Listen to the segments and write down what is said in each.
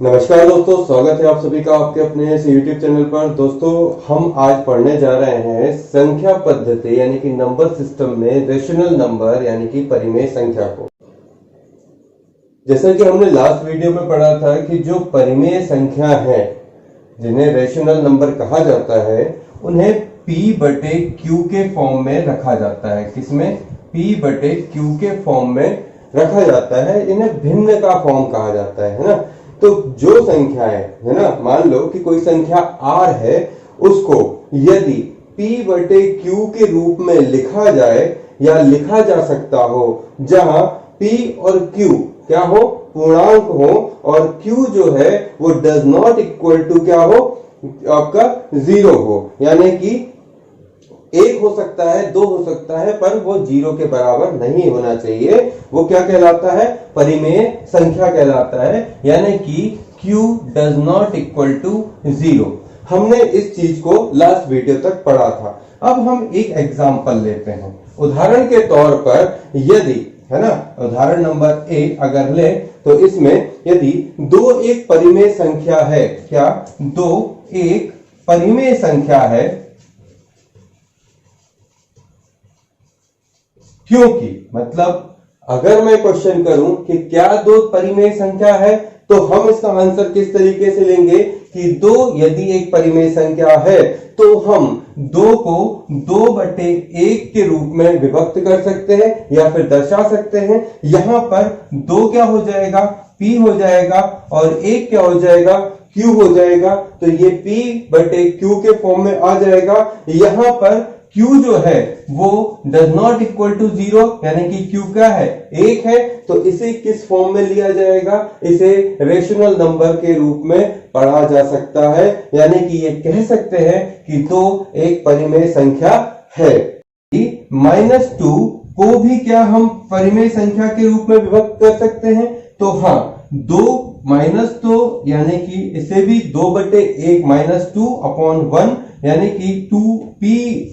नमस्कार दोस्तों, स्वागत है आप सभी का आपके अपने इस YouTube चैनल पर। दोस्तों, हम आज पढ़ने जा रहे हैं संख्या पद्धति यानी कि नंबर सिस्टम में रेशनल नंबर यानी कि परिमेय संख्या को। जैसा कि हमने लास्ट वीडियो में पढ़ा था कि जो परिमेय संख्या है जिन्हें रेशनल नंबर कहा जाता है उन्हें P/Q के फॉर्म में रखा जाता है। किसमें? P/Q के फॉर्म में रखा जाता है। इन्हें भिन्न का फॉर्म कहा जाता है ना। तो जो संख्या है ना, मान लो कि कोई संख्या R है, उसको यदि P/Q के रूप में लिखा जाए या लिखा जा सकता हो, जहां P और Q क्या हो? पूर्णांक हो, और Q जो है वो डज नॉट इक्वल टू क्या हो? आपका 0 हो, यानी कि 1 हो सकता है, 2 हो सकता है, पर वो 0 के बराबर नहीं होना चाहिए। वो क्या कहलाता है? परिमेय संख्या कहलाता है, यानी कि Q does not equal to 0। हमने इस चीज को लास्ट वीडियो तक पढ़ा था। अब हम एक एग्जांपल लेते हैं। उदाहरण के तौर पर यदि है ना, उदाहरण नंबर 1 अगर ले तो इसमें यदि 2 एक परिमेय संख्या है, क्या 2 एक परिमेय संख्या है, क्योंकि मतलब अगर मैं क्वेश्चन करूं कि क्या 2 परिमेय संख्या है, तो हम इसका आंसर किस तरीके से लेंगे कि 2 यदि एक परिमेय संख्या है तो हम 2 को 2/1 के रूप में विभक्त कर सकते हैं या फिर दर्शा सकते हैं। यहां पर 2 क्या हो जाएगा? P हो जाएगा, और 1 क्या हो जाएगा? Q हो जाएगा। तो ये P/Q के फॉर्म में आ जाएगा। यहां पर Q जो है वो डज नॉट इक्वल टू 0, यानी कि Q क्या है? 1 है। तो इसे किस फॉर्म में लिया जाएगा? इसे रेशनल नंबर के रूप में पढ़ा जा सकता है, यानी कि ये कह सकते हैं कि 2 एक परिमेय संख्या है। -2 को भी क्या हम परिमेय संख्या के रूप में विभक्त कर सकते हैं? तो हाँ, 2 यानी कि इसे भी 2/1 -2/1, यानी कि 2P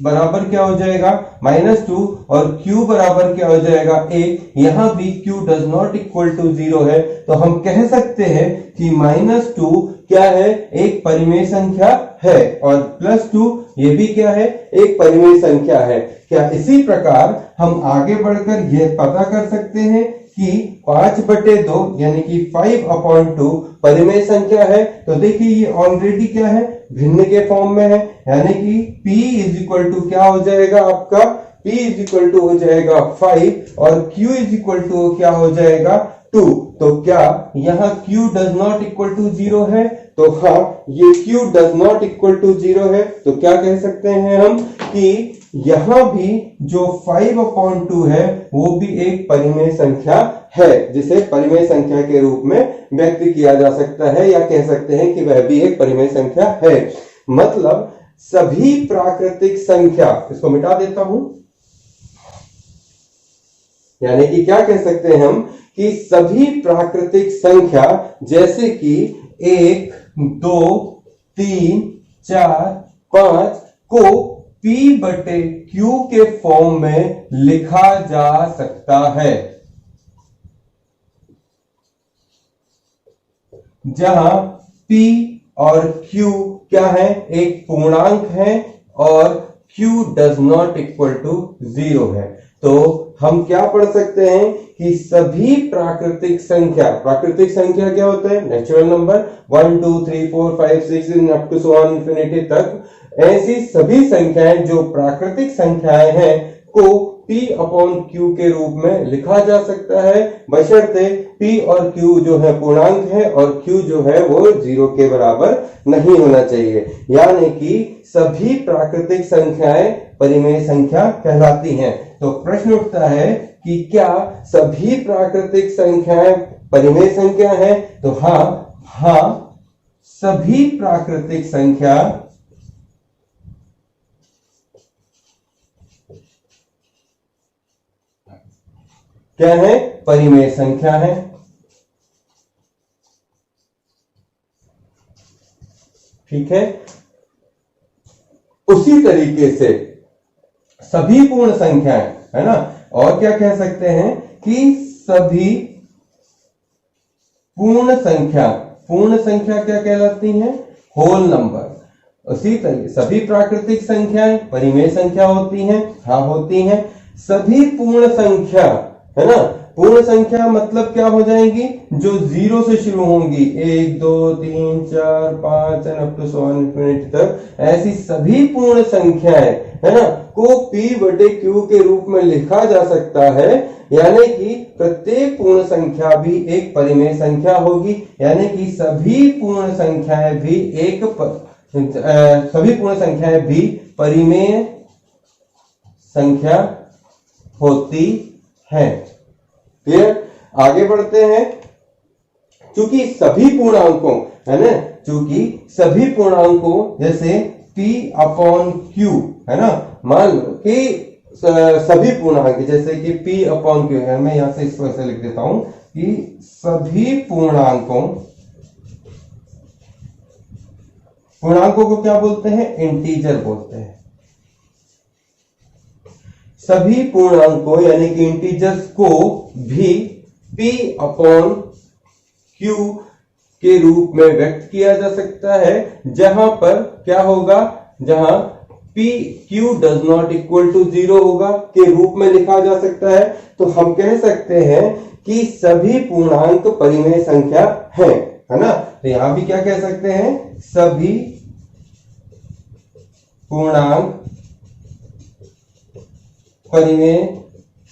बराबर क्या हो जाएगा? -2, और Q बराबर क्या हो जाएगा? 1। यहां भी Q does not equal to 0 है। तो हम कह सकते हैं कि -2 क्या है? एक परिमेय संख्या है, और +2 ये भी क्या है? एक परिमेय संख्या है। क्या इसी प्रकार हम आगे बढ़कर यह पता कर सकते हैं कि 5/2 यानी कि 5/2 परिमेय संख्या है? तो देखिए ये ऑलरेडी क्या है? भिन्न के फॉर्म में है, यानी कि P इज इक्वल टू क्या हो जाएगा आपका? P इज इक्वल टू हो जाएगा 5, और Q इज इक्वल टू क्या हो जाएगा? 2। तो क्या यहाँ Q does not equal to 0 है? तो हाँ, ये Q does not equal to 0 है। तो क्या कह सकते हैं हम कि यहां भी जो 5/2 है वो भी एक परिमेय संख्या है, जिसे परिमेय संख्या के रूप में व्यक्त किया जा सकता है, या कह सकते हैं कि वह भी एक परिमेय संख्या है। मतलब सभी प्राकृतिक संख्या, इसको मिटा देता हूं, यानी कि क्या कह सकते हैं हम कि सभी प्राकृतिक संख्या जैसे कि 1, 2, 3, 4, 5 को P/Q के फॉर्म में लिखा जा सकता है, जहां P और Q क्या है? एक पूर्णांक है, और Q does not equal to 0 है। तो हम क्या पढ़ सकते हैं कि सभी प्राकृतिक संख्या क्या होता है? Natural number 1 2 3 4 5 6 up to so on infinity तक। ऐसी सभी संख्याएं जो प्राकृतिक संख्याएं हैं को P/Q के रूप में लिखा जा सकता है, बशर्ते P और Q जो है पूर्णांक है, और Q जो है वो 0 के बराबर नहीं होना चाहिए। यानी कि सभी प्राकृतिक संख्याएं परिमेय संख्या कहलाती हैं। तो प्रश्न उठता है कि क्या सभी प्राकृतिक संख्याएं परिमेय संख्या है? तो हाँ, सभी प्राकृतिक संख्या क्या है? परिमेय संख्या है। ठीक है। उसी तरीके से सभी पूर्ण संख्याएं, है ना, और क्या कह सकते हैं कि सभी पूर्ण संख्या पूर्ण संख्या क्या कहलाती हैं? Whole number. उसी तरह सभी प्राकृतिक संख्याएं परिमेय संख्या होती हैं, हाँ होती हैं। सभी पूर्ण संख्या, है ना, पूर्ण संख्या मतलब क्या हो जाएंगी? जो 0 से शुरू होंगी, 1 2 3 4 5 एंड अप टू 100 इन्फिनिटी तक, ऐसी सभी पूर्ण संख्याएं, है ना, को p/q के रूप में लिखा जा सकता है। यानी कि प्रत्येक पूर्ण संख्या भी एक परिमेय संख्या होगी, यानी कि सभी पूर्ण संख्याएं भी परिमेय संख्या होती हैं। क्लियर? आगे बढ़ते हैं। चूंकि सभी पूर्णांकों, है ना, चूंकि सभी पूर्णांकों जैसे p/q, है ना, मान लो कि सभी पूर्णांक जैसे कि p/q है, मैं यहां से इसको ऐसे लिख देता हूं कि सभी पूर्णांकों को क्या बोलते हैं? इंटीजर बोलते हैं। सभी पूर्णांकों यानी कि इंटीजर्स को भी p/q के रूप में व्यक्त किया जा सकता है, जहां पर क्या होगा? जहां q does not equal to 0 होगा के रूप में लिखा जा सकता है। तो हम कह सकते हैं कि सभी पूर्णांक परिमेय संख्या है ना। तो यहां भी क्या कह सकते हैं? सभी पूर्णांक परिमेय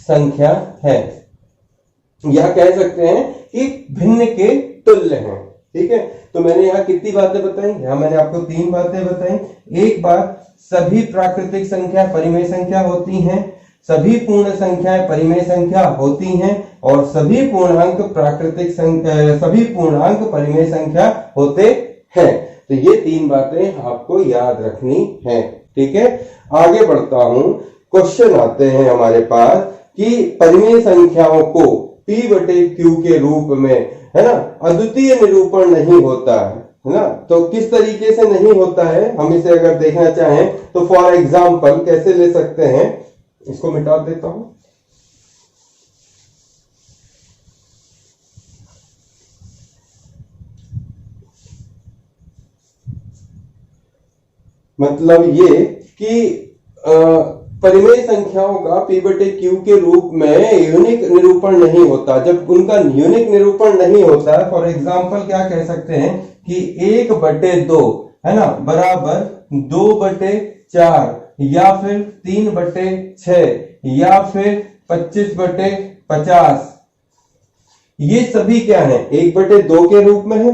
संख्या है, या कह सकते हैं कि भिन्न के तुल्य हैं। ठीक है, तो मैंने यहाँ कितनी बातें बताई? यहाँ मैंने आपको 3 बातें बताई। एक बात, सभी प्राकृतिक संख्या परिमेय संख्या होती हैं, सभी पूर्ण संख्याएं परिमेय संख्या होती हैं, और सभी पूर्णांक परिमेय संख्या होते हैं। तो ये 3 बातें आपको याद रखनी है। ठीक है, आगे बढ़ता हूं। क्वेश्चन आते हैं हमारे पास कि परिमेय संख्याओं को p/q के रूप में, है ना, अद्वितीय निरूपण नहीं होता है ना। तो किस तरीके से नहीं होता है, हम इसे अगर देखना चाहें तो फॉर एग्जाम्पल कैसे ले सकते हैं? इसको मिटा देता हूं। मतलब ये कि परिमेय संख्याओं का p/q के रूप में यूनिक निरूपण नहीं होता। जब उनका यूनिक निरूपण नहीं होता है, फॉर एग्जाम्पल क्या कह सकते हैं कि 1/2, है ना, बराबर 2/4, या फिर 3/6, या फिर 25/50, ये सभी क्या है? 1/2 के रूप में है।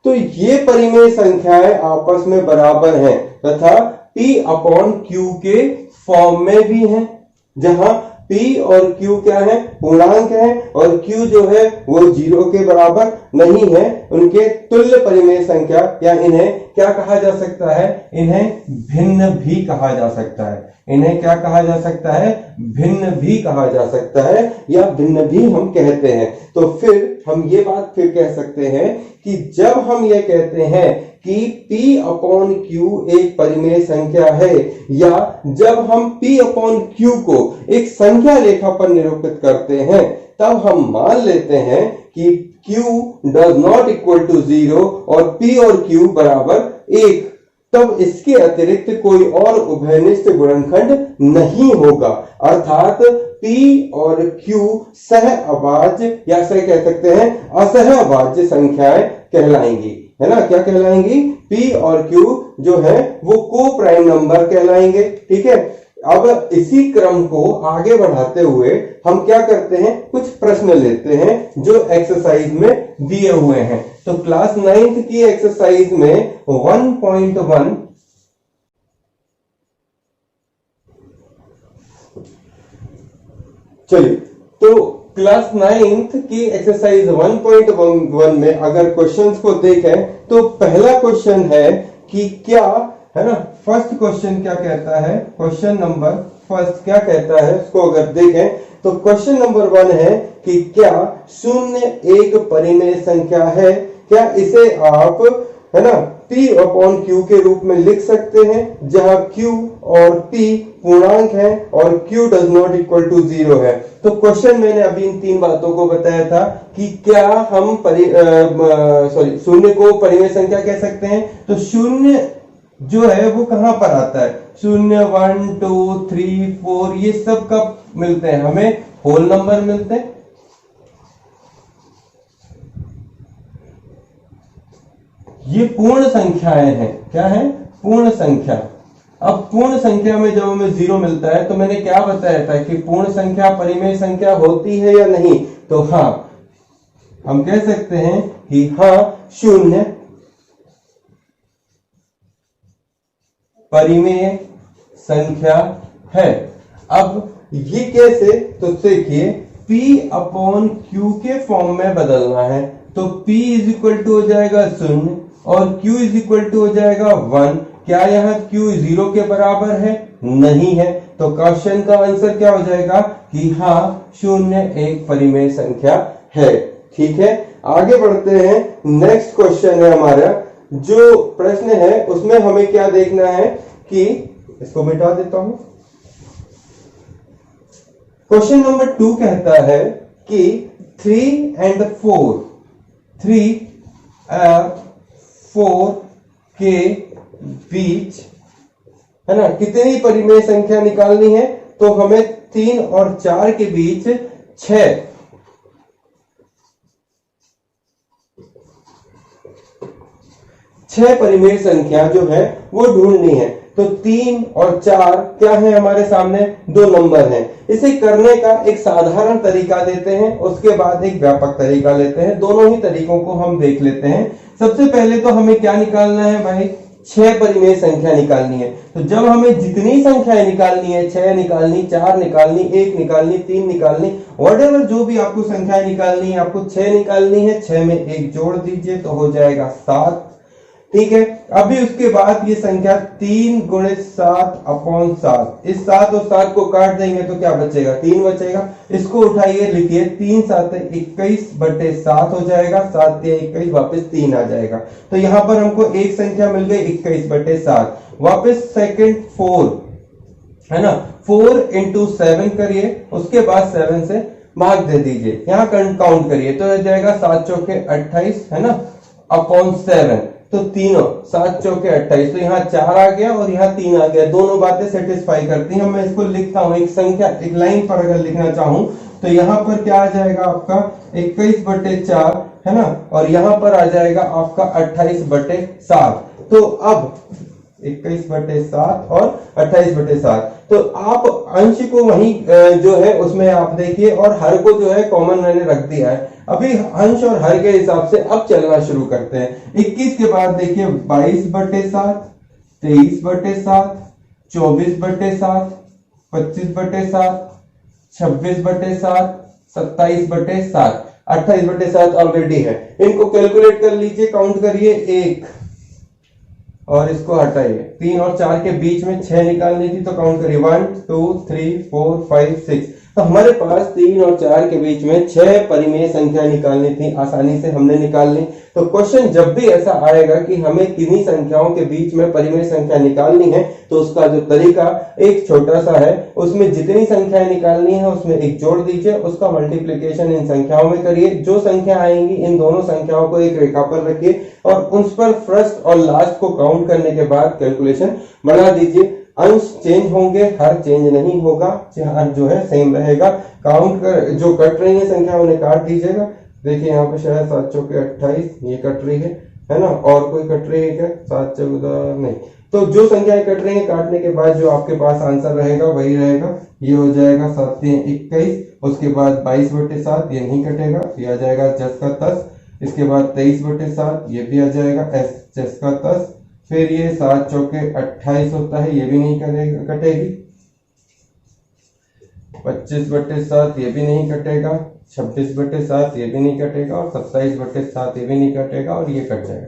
तो ये परिमेय संख्याएं आपस में बराबर हैं तथा p/q के फॉर्म में भी हैं, जहां p और q क्या है? पूर्णांक है, और q जो है वो 0 के बराबर नहीं है। उनके तुल्य परिमेय संख्या, या इन्हें क्या कहा जा सकता है? इन्हें भिन्न भी कहा जा सकता है। इन्हें क्या कहा जा सकता है? भिन्न भी कहा जा सकता है, या भिन्न भी हम कहते हैं। तो फिर हम ये बात फिर कह सकते हैं कि जब हम ये कहते हैं कि p/q एक परिमेय संख्या है, या जब हम p/q को एक संख्या रेखा पर निरूपित करते हैं, तब हम मान लेते हैं कि q does not equal to 0 और p और q बराबर 1। तब इसके अतिरिक्त कोई और उभयनिष्ठ गुणनखंड नहीं होगा, अर्थात p और q सहअभाज्य, या से कह सकते हैं असहअभाज्य संख्याएं कहलाएंगी, है ना। क्या कहलाएंगी? p और q जो है वो को प्राइम नंबर कहलाएंगे। ठीक है, अब इसी क्रम को आगे बढ़ाते हुए हम क्या करते हैं? कुछ प्रश्न लेते हैं जो एक्सरसाइज में दिए हुए हैं। तो क्लास 9th की एक्सरसाइज में 1.1 चलिए, तो क्लास 9th की एक्सरसाइज 1.1 में अगर क्वेश्चंस को देखें तो पहला क्वेश्चन है कि क्या, है ना, फर्स्ट क्वेश्चन क्या कहता है? क्वेश्चन नंबर फर्स्ट क्या कहता है उसको अगर देखें तो क्वेश्चन नंबर 1 है कि क्या 0 एक परिमेय संख्या है? क्या इसे आप है ना, p अपॉन q के रूप में लिख सकते हैं, जहां q और p पूर्णांक है और q does not equal to 0 है। तो क्वेश्चन मैंने अभी इन तीन बातों को बताया था कि क्या हम शून्य को परिमेय संख्या कह सकते हैं। तो शून्य जो है वो कहां पर आता है, 0 1 2 3 4 ये सब कब मिलते हैं, हमें होल नंबर मिलते हैं। ये पूर्ण संख्याएं हैं, क्या है, पूर्ण संख्या। अब पूर्ण संख्या में जब हमें 0 मिलता है तो मैंने क्या बताया था कि पूर्ण संख्या परिमेय संख्या होती है या नहीं। तो हाँ, हम कह सकते हैं कि हाँ, शून्य परिमेय संख्या है। अब ये कैसे, तो देखिए p अपॉन q के फॉर्म में बदलना है। तो p इज इक्वल टू हो जाएगा 0 और q इज इक्वल टू हो जाएगा 1। क्या यहाँ q 0 के बराबर है, नहीं है। तो क्वेश्चन का आंसर क्या हो जाएगा कि हाँ, शून्य एक परिमेय संख्या है। ठीक है, आगे बढ़ते हैं। नेक्स्ट क्वेश्चन है हमारा, जो प्रश्न है उसमें हमें क्या देखना है कि, इसको मिटा देता हूं। क्वेश्चन नंबर 2 कहता है कि 3 and 4 के बीच, है ना, कितनी परिमेय संख्या निकालनी है। तो हमें 3 और 4 के बीच 6 परिमेय संख्या जो है वो ढूंढनी है। तो 3 और 4 क्या है हमारे सामने, दो नंबर हैं। इसे करने का एक साधारण तरीका देते हैं, उसके बाद एक व्यापक तरीका लेते हैं। दोनों ही तरीकों को हम देख लेते हैं। सबसे पहले तो हमें क्या निकालना है भाई, 6 परिमेय संख्या निकालनी है। तो जब हमें जितनी संख्याएं निकालनी है, 6 निकालनी, 4 निकालनी, 1 निकालनी, 3 निकालनी, व्हाटएवर जो भी आपको संख्याएं निकालनी है, आपको 6 निकालनी है। 6 में 1 जोड़ दीजिए तो हो जाएगा 7। ठीक है, अभी उसके बाद ये संख्या 3 गुणित 7 अपॉन 7, इस 7 और 7 को काट देंगे तो क्या बचेगा, 3 बचेगा। इसको उठाइए, लिखिए 3 7 21/7 हो जाएगा। 7 के 21 वापस 3 आ जाएगा। तो यहां पर हमको एक संख्या मिल गई 21/7। वापस सेकंड 4, है ना, 4 into 7 करिए, उसके बाद 7 से भाग दे दीजिए, यहाँ काउंट करिए तो हो जाएगा 7 चौके 28, है ना, अपॉन 7। तो तीनों 7 चौके 28, तो यहाँ 4 आ गया और यहाँ 3 आ गया। दोनों बातें सेटिस्फाई करती हैं। मैं इसको लिखता हूँ एक संख्या, एक लाइन पर अगर लिखना चाहूं तो यहाँ पर क्या आ जाएगा आपका 21/4, है ना, और यहाँ पर आ जाएगा आपका 28/7। तो अब 21/7 और 28/7, तो आप अंश को वहीं जो है उसमें आप देखिए, और हर को जो है कॉमन मैंने रख दिया है। अभी अंश और हर के हिसाब से अब चलना शुरू करते हैं। 21 के बाद देखिए 22/7, 23/7, 24/7, 25/7, 26/7, 27/7, 28/7 ऑलरेडी है। इनको कैलकुलेट कर लीजिए, काउंट करिए 1 और इसको हटाइए। 3 और 4 के बीच में 6 निकालनी थी तो काउंट करिए 1 2 3 4 5 6। तो हमारे पास 3 और 4 के बीच में 6 परिमेय संख्या निकालनी थी, आसानी से हमने निकाल ली। तो क्वेश्चन जब भी ऐसा आएगा कि हमें किन्हीं संख्याओं के बीच में परिमेय संख्या निकालनी है, तो उसका जो तरीका एक छोटा सा है, उसमें जितनी संख्याएं निकालनी है उसमें एक जोड़ दीजिए, उसका मल्टीप्लिकेशन इन संख्याओं में करिए। जो संख्या आएंगी इन दोनों संख्याओं को एक रेखा पर रखिए और उस पर फर्स्ट और लास्ट को काउंट करने के बाद कैलकुलेशन बढ़ा दीजिए। अंश चेंज होंगे, हर चेंज नहीं होगा, हर जो है सेम रहेगा। काउंट कर, जो कट रही है संख्या उन्हें काट दीजिएगा। देखिए यहाँ पे शायद 7 चौके 28 ये कट रही है ना, और कोई कट रही है क्या, 7 14 नहीं। तो जो संख्याएं कट रही है काटने के बाद जो आपके पास आंसर रहेगा वही रहेगा। ये हो जाएगा 7 3 21, उसके बाद 22/7 ये नहीं कटेगा, ये आ जाएगा 10 का 10। इसके बाद 23/7 ये भी आ जाएगा 10 का 10। फिर ये 7 चौके 28 होता है, ये भी नहीं कटेगी। 25/7 ये भी नहीं कटेगा, 26/7 ये भी नहीं कटेगा और 27/7 ये भी नहीं कटेगा और ये कट जाएगा।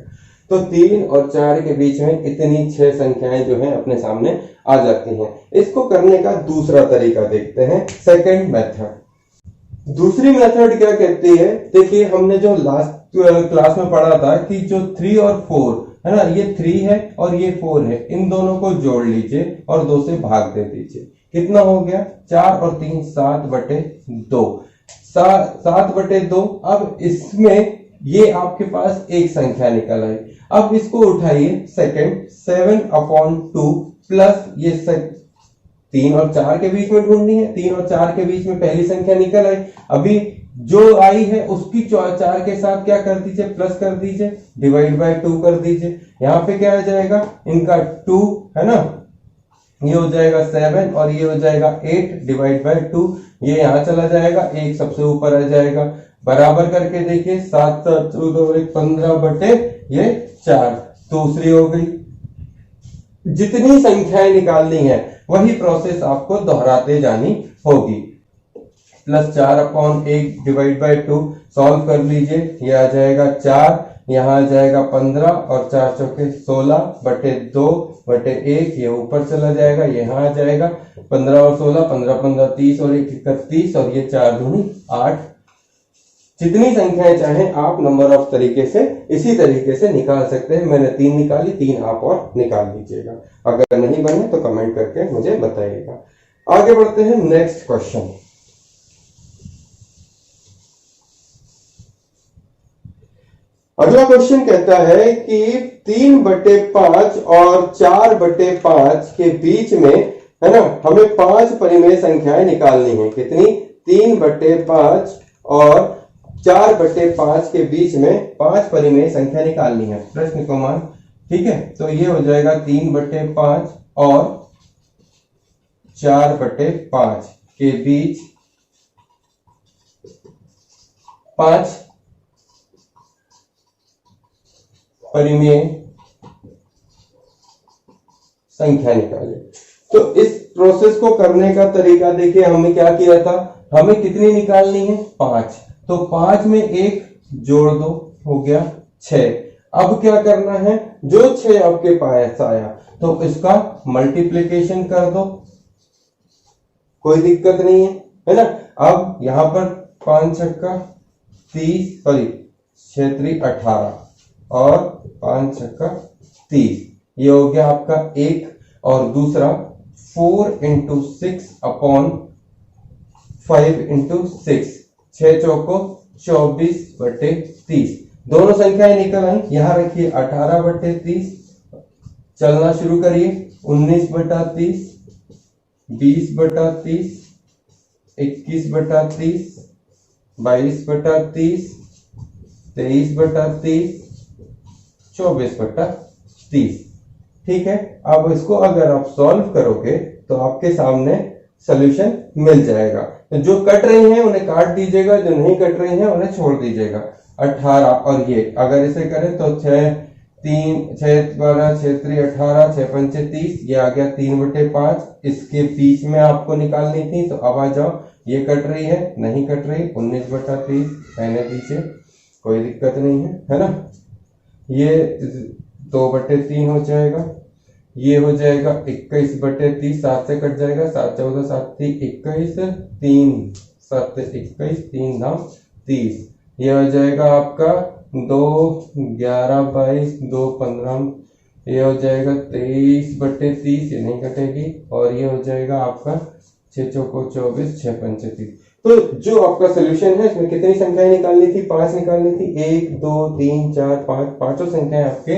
तो 3 और 4 के बीच में इतनी 6 संख्याएं जो हैं अपने सामने आ जाती हैं। इसको करने का दूसरा तरीका देखते हैं, सेकंड मेथड। दूसरी मेथड क्या कहती है, देखिए हमने जो लास्ट क्लास में पढ़ा था कि जो 3 और 4 है ना, ये 3 है और ये 4 है, इन दोनों को जोड़ लीजिए और 2 से भाग दे दीजिए। कितना हो गया? 4 और 3 7/2, 7/2। अब इसमें ये आपके पास एक संख्या निकल आई। अब इसको उठाइए सेकंड, 7/2 प्लस ये 3 और 4 के बीच में ढूंढनी है, 3 और 4 के बीच में पहली संख्या निकल आई। अभी जो आई है उसकी 4 के साथ क्या कर दीजिए? प्लस कर दीजिए, डिवाइड बाय 2 कर दीजिए। यहाँ पे क्या आ जाएगा? इनका 2 है ना, ये हो जाएगा 7 और ये हो जाएगा 8 डिवाइड बाय 2, ये यहाँ चला जाएगा, एक सबसे ऊपर आ जाएगा। बराबर करके देखिए, 7 7 14 15/4 दूसरी हो गई। जितनी संख्याएं निकालनी है वही प्रोसेस आपको दोहराते जानी होगी। +4/1 डिवाइड बाय 2 सॉल्व कर लीजिए, ये आ जाएगा 4, यहाँ आ जाएगा 15 और 4 चौके 16/2/1, ये ऊपर चला जाएगा, यहाँ आ जाएगा 15 और 16, 15 15 30 और 1 31 और ये 4 दूनी 8। जितनी संख्याएं चाहें आप नंबर ऑफ तरीके से इसी तरीके से निकाल सकते हैं। मैंने 3 निकाली, 3 आप और निकाल लीजिएगा। अगर नहीं बने तो कमेंट करके मुझे बताइएगा। आगे बढ़ते हैं नेक्स्ट क्वेश्चन। अगला क्वेश्चन कहता है कि 3/5 और 4/5 के बीच में, है ना, हमें 5 परिमेय संख्याएं निकालनी है। कितनी? 3/5 और 4/5 के बीच में 5 परिमेय संख्या निकालनी है। प्रश्न क्रमांक, ठीक है, तो ये हो जाएगा 3/5 और 4/5 के बीच 5 परिमेय संख्या निकाले। तो इस प्रोसेस को करने का तरीका देखिए, हमने क्या किया था, हमें कितनी निकालनी है? 5, तो 5 में 1 जोड़ दो, हो गया 6। अब क्या करना है? जो 6 आपके पास आया तो इसका मल्टीप्लिकेशन कर दो, कोई दिक्कत नहीं है ना। अब यहां पर 5 छक्का 30, सॉरी 6 3 18 और 5 छक्का 30, ये हो गया आपका 1। और दूसरा 4 × 6/5 × 6, 6 चौको 24/30। दोनों संख्याएं निकल आई, यहां रखिए 18/30, चलना शुरू करिए, 19/30, 20/30, 21/30, 22/30, 23/30, 24/30। ठीक है, अब इसको अगर आप सॉल्व करोगे तो आपके सामने सॉल्यूशन मिल जाएगा। तो जो कट रही हैं उन्हें काट दीजिएगा, जो नहीं कट रही हैं उन्हें छोड़ दीजिएगा। 18 और ये अगर इसे करें तो 6 3 6 12 6 3 18 6 5 30, ये आ गया 3/5। इसके बीच में आपको निकालनी थी, तो अब आ जाओ, ये कट रही है, नहीं कट रही, 19/30 रहने दीजिए, कोई दिक्कत नहीं है ना। ये 2/3 हो जाएगा, ये हो जाएगा 21/30, 7 से कट जाएगा, 7 14 7 3 21, 3 7 21, 3 9 30, ये हो जाएगा आपका 2 11 22 2 15, ये हो जाएगा 23/30, ये नहीं कटेगी, और ये हो जाएगा आपका 6 चौको 24 6 5 30। तो जो आपका सोल्यूशन है इसमें कितनी संख्याएं निकालनी थी? 5 निकालनी थी। 1 2 3 4 5, पांचों संख्याएं आपके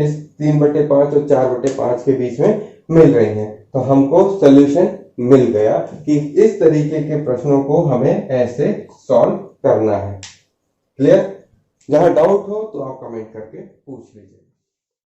इस 3/5 और 4/5 के बीच में मिल रही हैं। तो हमको सोल्यूशन मिल गया कि इस तरीके के प्रश्नों को हमें ऐसे सॉल्व करना है। क्लियर? जहां डाउट हो तो आप कमेंट करके पूछ लीजिए।